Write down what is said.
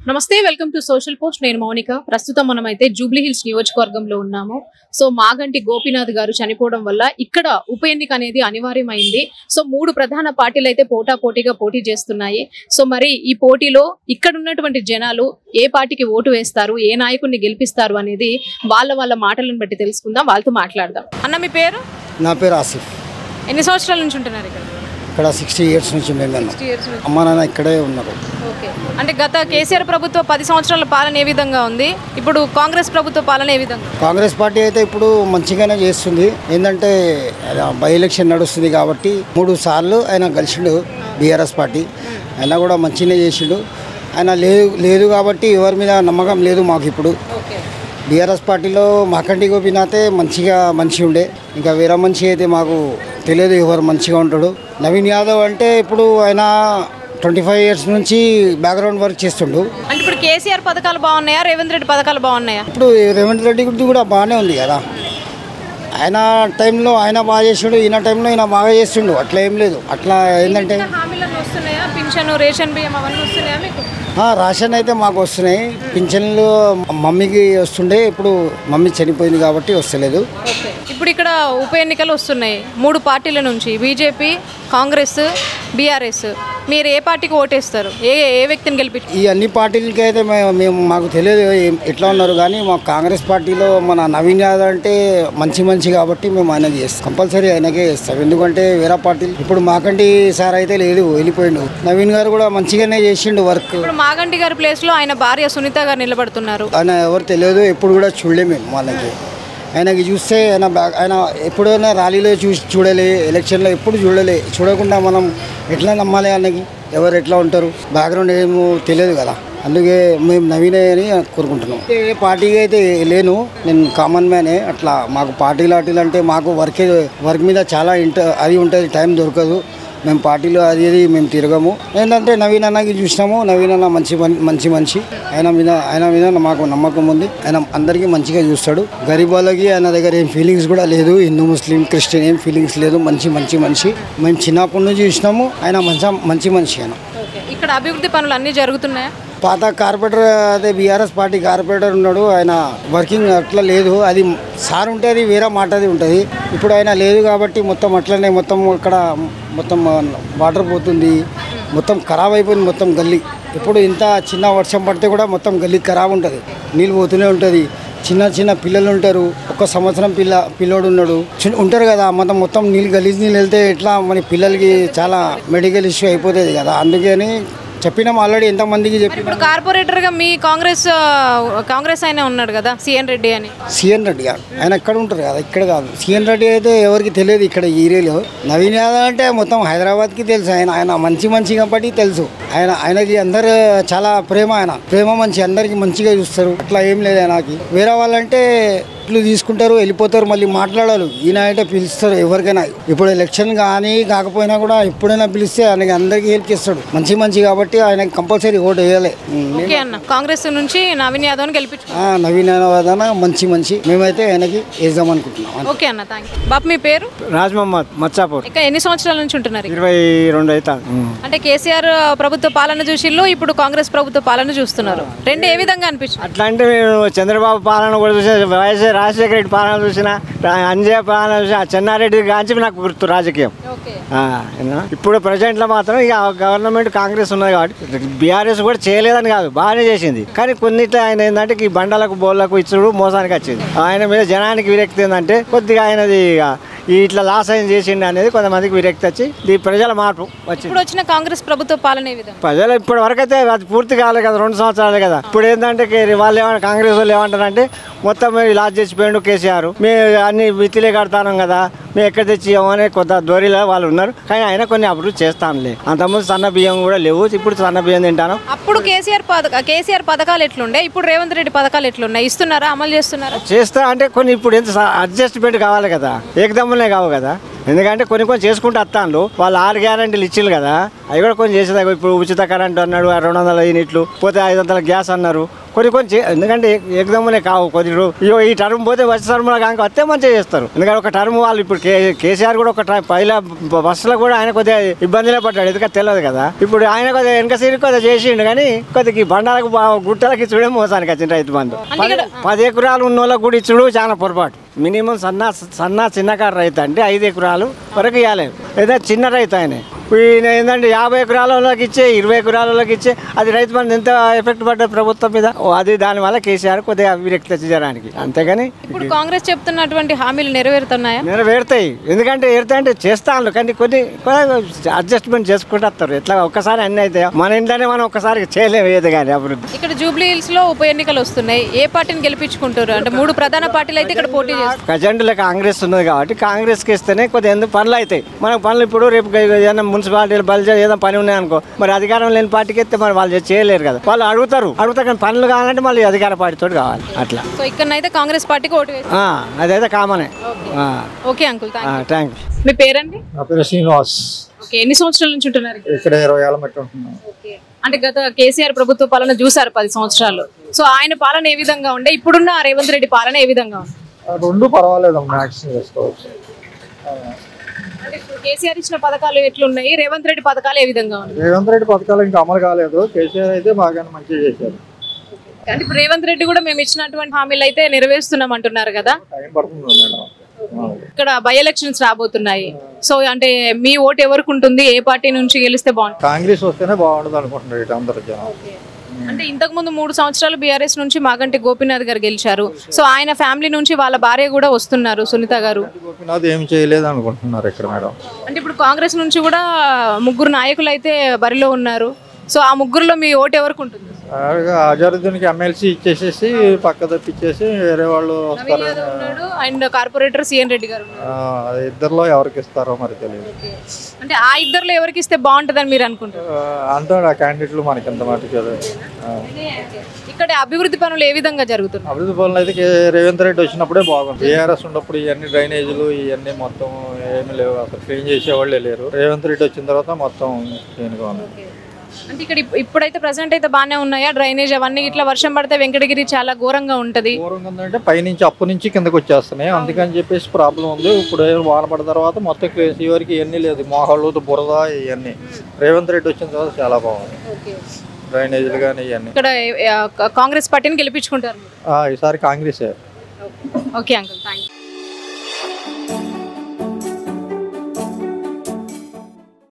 నమస్తే, welcome to social post. నేను మౌనిక. ప్రస్తుతం మనమైతే జూబ్లీ హిల్స్ నియోజకవర్గంలో ఉన్నాము. సో మాగంటి గోపీనాథ్ గారు చనిపోవడం వల్ల ఇక్కడ ఉప ఎన్నిక అనేది అనివార్యమైంది. సో 3 ప్రధాన పార్టీలు అయితే పోటాపోటీగా పోటీ చేస్తున్నాయి. సో మరి ఈ పోటీలో ఇక్కడ ఉన్నటువంటి జనాలు ఏ పార్టీకి ఓటు వేస్తారు, ఏ నాయకుడిని గెలిపిస్తారు అనేది వాళ్ళ మాటలను బట్టి తెలుసుకుందాం, వాళ్ళతో మాట్లాడదాం. అన్న, మీ పేరు? నా పేరు ఆసిఫ్. ఎన్ని సంవత్సరాల నుంచి ఉంటున్నారు ఇక్కడ? ఇక్కడ 60 years నుంచి మేము అమ్మ నాన్న ఇక్కడే ఉన్నారు. ఓకే, అంటే గత కేసీఆర్ ప్రభుత్వ 10 సంవత్సరాల పాలన ఏ విధంగా ఉంది, ఇప్పుడు కాంగ్రెస్ ప్రభుత్వ పాలన ఏ విధంగా? కాంగ్రెస్ పార్టీ అయితే ఇప్పుడు మంచిగానే చేస్తుంది. ఏంటంటే బై ఎలక్షన్ నడుస్తుంది కాబట్టి 3 సార్లు ఆయన గెలిచిండు బీఆర్ఎస్ పార్టీ. ఆయన కూడా మంచిగానే చేసిండు. ఆయన లేదు కాబట్టి ఎవరి మీద నమ్మకం లేదు మాకు. ఇప్పుడు బీఆర్ఎస్ పార్టీలో మాగంటి గోపీనాథే మంచిగా ఉండే, ఇంకా వేరే మంచి అయితే మాకు తెలియదు ఎవరు మంచిగా ఉంటాడు. నవీన్ యాదవ్ అంటే ఇప్పుడు ఆయన 25 years నుంచి బ్యాక్గ్రౌండ్ వర్క్ చేస్తుండు. అంటే ఇప్పుడు కేసీఆర్ పథకాలు బాగున్నాయా, రేవంత్ రెడ్డి పథకాలు బాగున్నాయా? ఇప్పుడు రేవంత్ రెడ్డి గురించి కూడా బాగానే ఉంది కదా. ఆయన టైంలో ఆయన బాగా చేసిండు, ఈయన టైంలో ఈయన బాగా చేస్తుండు. అట్లా ఏం లేదు. అట్లా ఏంటంటే పింఛను, రేషన్ బియ్యం అవన్నీ వస్తున్నాయా మీకు? రేషన్ అయితే మాకు వస్తున్నాయి. పింఛన్లు మమ్మీకి వస్తుండే, ఇప్పుడు మమ్మీ చనిపోయింది కాబట్టి వస్తలేదు. ఇప్పుడు ఇక్కడ ఉప ఎన్నికలు వస్తున్నాయి 3 పార్టీల నుంచి, బీజేపీ, కాంగ్రెస్, బీఆర్ఎస్. మీరు ఏ పార్టీకి ఓటేస్తారు? ఏ వ్యక్తిని గెలిపించారు? ఈ అన్ని పార్టీలకి అయితే మాకు తెలియదు ఎట్లా ఉన్నారు, కానీ మాకు కాంగ్రెస్ పార్టీలో మన నవీన్ యాదవ్ అంటే మంచి కాబట్టి మేము ఆయనకి చేస్తాం. కంపల్సరీ ఆయనకే చేస్తాం. ఎందుకంటే వేరే పార్టీలు ఇప్పుడు మాగంటి సార్ అయితే లేదు, వెళ్ళిపోయిండు. నవీన్ గారు కూడా మంచిగానే చేసిండు వర్క్. ఇప్పుడు మాగంటి గారి ప్లేస్ లో ఆయన భార్య సునీత గారు నిలబడుతున్నారు. ఆయన ఎవరు తెలియదు, ఎప్పుడు కూడా చూడలేము మేము వాళ్ళకి. ఆయనకి చూస్తే ఆయన ఎప్పుడైనా ర్యాలీలో చూడలే, ఎలక్షన్లో ఎప్పుడు చూడకుండా మనం ఎట్లా నమ్మాలి? ఆయనకి ఎవరు ఎట్లా ఉంటారు, బ్యాక్గ్రౌండ్ ఏమో తెలియదు కదా. అందుకే మేము నవీనే అని కోరుకుంటున్నాం. ఏ పార్టీకి అయితే లేను, నేను కామన్ మ్యానే. అట్లా మాకు పార్టీలు అంటే మాకు వర్క్ మీద చాలా అది ఉంటుంది, టైం దొరకదు. మేము పార్టీలో అది మేము తిరగము. ఏంటంటే నవీన్ అన్నకి చూసినాము, నవీన్ అన్న మంచి ఆయన మీద మాకు నమ్మకం ఉంది. ఆయన అందరికీ మంచిగా చూస్తాడు. గరీబ్ వాళ్ళకి ఆయన దగ్గర ఏం ఫీలింగ్స్ కూడా లేదు. హిందూ, ముస్లిం, క్రిస్టియన్ ఏం ఫీలింగ్స్ లేదు. మంచి మేము చిన్నప్పటి నుంచి చూసినాము. ఆయన మంచి మనిషి. ఆయన ఇక్కడ అభివృద్ధి పనులు అన్నీ జరుగుతున్నాయా? పాత కార్పొరేటర్ అదే బీఆర్ఎస్ పార్టీ కార్పొరేటర్ ఉన్నాడు, ఆయన వర్కింగ్ అట్లా లేదు. అది సార్ ఉంటే అది వేరే మాట అది ఉంటుంది. ఇప్పుడు ఆయన లేదు కాబట్టి మొత్తం అట్లనే ఇక్కడ మొత్తం వాటర్ పోతుంది, మొత్తం ఖరాబ్ అయిపోయింది మొత్తం గల్లీ. ఇప్పుడు ఇంత చిన్న వర్షం పడితే కూడా మొత్తం గల్లీ ఖరాబ్ ఉంటుంది, నీళ్ళు పోతూనే ఉంటుంది. చిన్న పిల్లలు ఉంటారు, 1 సంవత్సరం పిల్లోడు ఉన్నాడు ఉంటారు కదా. మొత్తం గలీజ్ నీళ్ళు వెళ్తే ఎట్లా మన పిల్లలకి చాలా మెడికల్ ఇష్యూ అయిపోతుంది కదా. అందుకని చెప్పినాం ఆల్రెడీ, ఎంతమందికి చెప్పి. ఇప్పుడు కార్పొరేటర్ గా మీ కాంగ్రెస్ ఆయన ఉన్నాడు కదా, సిఎన్ రెడ్డి అని. సిఎన్ రెడ్డి గారు ఆయన ఎక్కడ ఉంటారు కదా, ఇక్కడ కాదు. సిఎన్ రెడ్డి అయితే ఎవరికి తెలియదు ఇక్కడ ఏరియాలో. నవీన్ యాదవ్ అంటే మొత్తం హైదరాబాద్కి తెలుసు. ఆయన మంచి కాబట్టి తెలుసు. ఆయనకి అందరు చాలా ప్రేమ మంచి, అందరికి మంచిగా చూస్తారు. అట్లా ఏం లేదు ఆయనకి. వేరే వాళ్ళంటే ఇట్లు తీసుకుంటారు, వెళ్ళిపోతారు, మళ్ళీ మాట్లాడాలి. ఈయన అంటే పిలుస్తారు ఎవరికైనా. ఇప్పుడు ఎలక్షన్ కానీ కాకపోయినా కూడా ఎప్పుడైనా పిలిస్తే ఆయనకి అందరికీ హెల్ప్ చేస్తాడు. మంచి కాబట్టి ఆయనకి కంపల్సరీ ఓటు వేయాలి. కాంగ్రెస్ నుంచి నవీన్ యాదవ్ గెలిపించు. నవీన్ యాదవ్ అన్న మంచి మేమైతే ఆయనకి వేద్దాం అనుకుంటున్నాం. ఓకే అన్న, థ్యాంక్ యూ. బాబు, మీ పేరు? రాజ్ మహమ్మద్, మచ్చాపూర్. ఇంకా ఎన్ని సంవత్సరాల నుంచి ఉంటున్నారు? 22 అవుతాను. అంటే కేసీఆర్ ప్రభుత్వ పాలన చూసిళ్ళు, ఇప్పుడు కాంగ్రెస్ ప్రభుత్వ పాలన చూస్తున్నారు. రెండు ఏ విధంగా అనిపిస్తుంది? అట్లా అంటే మేము చంద్రబాబు పాలన కూడా చూసా, రాజశేఖర రెడ్డి పాలన చూసిన, అంజయ్య పాలన చూసిన, చెన్నారెడ్డి కాంచి నాకు గుర్తు రాజకీయం. ఇప్పుడు ప్రజెంట్లో మాత్రం ఇక గవర్నమెంట్ కాంగ్రెస్ ఉన్నది కాబట్టి బీఆర్ఎస్ కూడా చేయలేదని కాదు, బాగానే చేసింది. కానీ కొన్నిట్లో ఆయన ఏంటంటే ఈ బండలకు బోళ్లకు ఇచ్చుడు మోసానికి వచ్చింది. ఆయన మీద జనానికి విరక్తి ఏంటంటే కొద్దిగా ఆయనది ఇట్లా లాస్ అయిన చేసిండు అనేది కొంతమందికి విరక్తి వచ్చి ఈ ప్రజల మార్పు వచ్చింది. ఇప్పుడు వచ్చిన కాంగ్రెస్ ప్రభుత్వ పాలన ప్రజలు ఇప్పటి వరకు అయితే అది పూర్తి కాలేదు కదా, 2 సంవత్సరాలే కదా. ఇప్పుడు ఏంటంటే వాళ్ళు కాంగ్రెస్ వాళ్ళు ఏమంటారంటే మొత్తం లాస్ చేసిపోయిండు కేసీఆర్, మేము అన్ని విత్తిలే కడతాం కదా, మేము ఎక్కడ తెచ్చియమని కొంత దోరిలో వాళ్ళు ఉన్నారు. కానీ ఆయన కొన్ని అభివృద్ధి చేస్తానులే. అంతకుముందు సన్న బియ్యం కూడా లేవు, ఇప్పుడు సన్న బియ్యం తింటాను. అప్పుడు కేసీఆర్ పథకాలు ఎట్లుండే, ఇప్పుడు రేవంత్ రెడ్డి పథకాలు ఎట్లున్నాయి? ఇస్తున్నారా, అమలు చేస్తున్నారా? చేస్తా అంటే కొన్ని ఇప్పుడు ఎంత అడ్జస్ట్మెంట్ కావాలి కదా, ఏకదమ్ములే కావు కదా. ఎందుకంటే కొన్ని చేసుకుంటూ వస్తాను. వాళ్ళు 6 గ్యారెంటీలు ఇచ్చిళ్ళు కదా, అవి కూడా కొన్ని చేసేదా. ఇప్పుడు ఉచిత కరెంటు అన్నాడు, 200 యూనిట్లు పోతే 500 గ్యాస్ అన్నారు. కొన్ని ఎందుకంటే ఏకదమ్మునే కావు కొన్ని ఈ టర్మ్ పోతే వచ్చే టర్మ్ కనుక వస్తే మంచిగా చేస్తారు. ఎందుకంటే ఒక టర్మ్ వాళ్ళు ఇప్పుడు కేసీఆర్ కూడా ఒక పైల బస్సులో కూడా ఆయన కొద్దిగా ఇబ్బందిలో పడ్డాడు, ఎందుకంటే తెలియదు కదా. ఇప్పుడు ఆయన కొద్దిగా వెనక సీరి కొద్దిగా చేసిండు, కానీ కొద్దిగా బండాలకు గుట్టలకి ఇచ్చుడే మోసానికి వచ్చిన రైతు బంధు. 10 ఎకరాలు ఉన్న వాళ్ళకి కూడా ఇచ్చుడు చాలా పొరపాటు. మినిమం సన్న చిన్నకారు రైతు అంటే 5 ఎకరాలు వరకు ఇవ్వాలి. ఏదైనా చిన్న రైతు ఆయన ఏంటంటే 50 ఎకరాలకి ఇచ్చే 20 ఎకరాలకి ఇచ్చే అది రైతు బంధు ఎంత ఎఫెక్ట్ పడ్డది ప్రభుత్వం మీద. అది దానివల్ల కేసీఆర్ కొద్దిగా విరక్తి తెచ్చడానికి. అంతేగాని ఇప్పుడు కాంగ్రెస్ చెప్తున్నటువంటి హామీలు నెరవేరుతున్నాయా? నెరవేరుతాయి, ఎందుకంటే ఏరుతాయంటే చేస్తాను, కానీ కొన్ని అడ్జస్ట్మెంట్ చేసుకుంటూ వస్తారు. ఎట్లా ఒక్కసారి అన్ని అయితే మన ఇంట్లోనే మనం ఒక్కసారి చేయలేము ఏది కానీ అభివృద్ధి. ఇక్కడ జూబ్లీ హిల్స్ లో ఉప ఎన్నికలు వస్తున్నాయి, ఏ పార్టీని గెలిపించుకుంటారు? అంటే 3 ప్రధాన పార్టీలు అయితే ఇక్కడ పోటీ చేస్తారు. ప్రజెంట్లో కాంగ్రెస్ ఉన్నది కాబట్టి కాంగ్రెస్కి ఇస్తేనే కొద్దిగా ఎందుకు పనులు అవుతాయి. మనకు పనులు ఇప్పుడు రేపు ఏదైనా మున్సిపాలిటీలు బలిజ ఏదో పని ఉన్నాయనుకో, మరి అధికారం లేని పార్టీకి ఇస్తే మరి వాళ్ళు చేయలేరు కదా. వాళ్ళు అడుగుతారు కానీ పనులు కావాలంటే మళ్ళీ అధికార పార్టీతో కావాలి అట్లా. సో ఇక్కడనైతే కాంగ్రెస్ పార్టీకి ఓటు వేస్తారు. అదైతే కామనే. Okay uncle, thank you. మీ పేరండి? నా పేరు శ్రీనివాస్. ఓకే, ఎన్ని సంవత్సరాల నుంచి ఉంటున్నారు ఇక్కడ? 20 ఏళ్ళ మట్టి ఉంటున్నాం. అంటే గత కేసీఆర్ ప్రభుత్వ పాలన చూసారు 10 సంవత్సరాలు. సో ఆయన పాలన ఏ విధంగా ఉండే, ఇప్పుడున్న రేవంత్ రెడ్డి పాలన ఏ విధంగా ఉంది? రెండు పర్వాలేదు, మ్యాక్సిమం చేసుకోవచ్చు. అంటే ఇప్పుడు కేసీఆర్ ఇచ్చిన పథకాలు ఎట్లున్నాయి, రేవంత్ రెడ్డి పథకాలు ఏ విధంగా ఉన్నాయి? రేవంత్ రెడ్డి పథకాలు ఇంకా అమలు కాలేదు, కేసీఆర్ అయితే బాగానే మంచిగా చేశారు. అంటే ఇప్పుడు రేవంత్ రెడ్డి కూడా మేము ఇచ్చినటువంటి హామీలు అయితే నెరవేరుస్తున్నాం అంటున్నారు కదా. టైం పడుతుంది మేడం. ఇక్కడ బై ఎలక్షన్స్ రాబోతున్నాయి. సో అంటే మీ ఓటు ఎవరికి ఉంటుంది, ఏ పార్టీ నుంచి గెలిస్తే బాగుంటుంది? కాంగ్రెస్ వస్తేనే బాగుంటుంది అనుకుంటున్నారు ఇటు అందరు జనం. అంటే ఇంతకు ముందు 3 సంవత్సరాలు బీఆర్ఎస్ నుంచి మాగంటి గోపీనాథ్ గారు గెలిచారు. సో ఆయన ఫ్యామిలీ నుంచి వాళ్ళ భార్య కూడా వస్తున్నారు, సునీత గారు. గోపీనాథ్ ఏం చేయలేదు అనుకుంటున్నారు ఇక్కడ మేడం. అంటే ఇప్పుడు కాంగ్రెస్ నుంచి కూడా 3 నాయకులు అయితే బరిలో ఉన్నారు. సో ఆ 3లో మీ ఓటు ఎవరికి ఉంటుంది? అజరుద్దీన్కి ఎమ్మెల్సీ ఇచ్చేసేసి పక్క తప్పిచ్చేసి వేరే వాళ్ళు వస్తారు. అండ్ కార్పొరేటర్ సిఎన్ రెడ్డి గారు. ఇద్దరులో ఎవరికి ఇస్తారో మరి తెలియదు. అంటే ఆ ఇద్దరులో ఎవరికి ఇస్తే బాగుంటుందని మీరు అనుకుంటారు? అంటాడు ఆ క్యాండిడేట్లు మనకి ఎంత మాట. ఇక్కడ అభివృద్ధి పనులు ఏ విధంగా జరుగుతున్నాయి? అభివృద్ధి పనులు అయితే రేవంత్ రెడ్డి వచ్చినప్పుడే బాగుంది. బీఆర్ఎస్ ఉన్నప్పుడు ఇవన్నీ డ్రైనేజీలు ఇవన్నీ మొత్తం ఏమి లేవు, అసలు క్లీన్ చేసేవాళ్ళే లేరు. రేవంత్ రెడ్డి వచ్చిన తర్వాత మొత్తం క్లీన్గా ఉంది. అంటే ఇక్కడ ఇప్పుడైతే ప్రెసెంట్ అయితే బాగానే ఉన్నాయా డ్రైనేజ్ అవన్నీ? ఇట్లా వర్షం పడితే వెంకటగిరి చాలా ఘోరంగా ఉంటది. ఘోరంగా ఉందంటే పైనుంచి అప్పు నుంచి కిందకి వచ్చేస్తున్నాయి, అందుకని చెప్పేసి ప్రాబ్లం ఉంది. ఇప్పుడు వాన పడిన తర్వాత మొత్తం వరకు ఇవన్నీ లేదు, మోహాళ్ళు బురద ఇవన్నీ. రేవంత్ రెడ్డి వచ్చిన తర్వాత చాలా బాగుంది, డ్రైనేజీలు కానీ ఇవన్నీ. ఇక్కడ కాంగ్రెస్ పార్టీని గెలిపించుకుంటారు ఈసారి కాంగ్రెసే. Okay uncle, thank you.